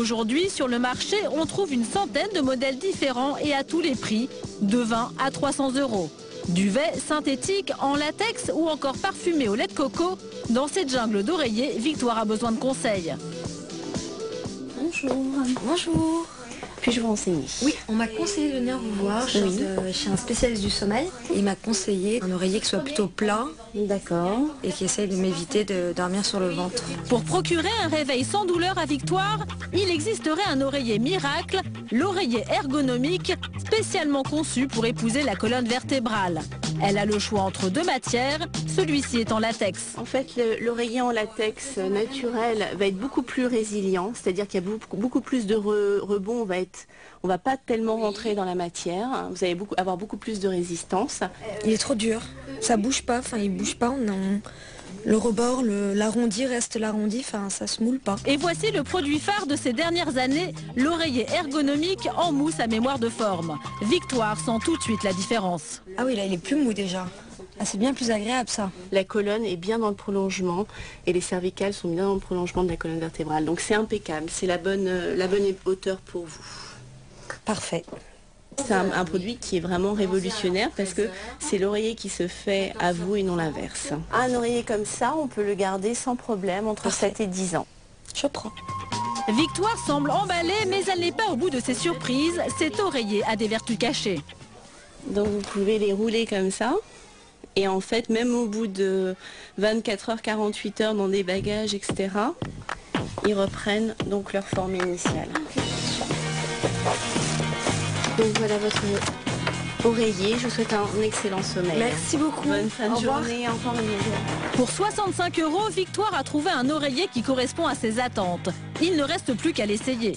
Aujourd'hui, sur le marché, on trouve une centaine de modèles différents et à tous les prix, de 20 à 300 €. Duvet, synthétique, en latex ou encore parfumé au lait de coco. Dans cette jungle d'oreillers, Victoire a besoin de conseils. Bonjour. Bonjour. Puis-je vous renseigner? Oui, on m'a conseillé de venir vous voir chez un spécialiste du sommeil. Il m'a conseillé un oreiller qui soit plutôt plat. D'accord. Et qui essaye de m'éviter de dormir sur le ventre. Pour procurer un réveil sans douleur à Victoire, il existerait un oreiller miracle, l'oreiller ergonomique, spécialement conçu pour épouser la colonne vertébrale. Elle a le choix entre deux matières, celui-ci est en latex. En fait, l'oreiller en latex naturel va être beaucoup plus résilient, c'est-à-dire qu'il y a beaucoup plus de rebond, on va pas tellement rentrer dans la matière, vous allez avoir beaucoup plus de résistance. Il est trop dur, ça bouge pas, il bouge pas, le rebord, l'arrondi reste l'arrondi, ça se moule pas. Et voici le produit phare de ces dernières années, l'oreiller ergonomique en mousse à mémoire de forme. Victoire sent tout de suite la différence. Ah oui, là il est plus mou déjà. Ah, c'est bien plus agréable ça. La colonne est bien dans le prolongement et les cervicales sont bien dans le prolongement de la colonne vertébrale. Donc c'est impeccable, c'est la bonne hauteur pour vous. Parfait. C'est un produit qui est vraiment révolutionnaire parce que c'est l'oreiller qui se fait à vous et non l'inverse. Un oreiller comme ça, on peut le garder sans problème entre 7 et 10 ans. Je prends. Victoire semble emballée, mais elle n'est pas au bout de ses surprises. Cet oreiller a des vertus cachées. Donc vous pouvez les rouler comme ça. Et en fait, même au bout de 24 heures, 48 heures dans des bagages, etc., ils reprennent donc leur forme initiale. Donc voilà votre oreiller. Je vous souhaite un excellent sommeil. Merci beaucoup. Bonne fin de journée. Encore une Pour 65 €, Victoire a trouvé un oreiller qui correspond à ses attentes. Il ne reste plus qu'à l'essayer.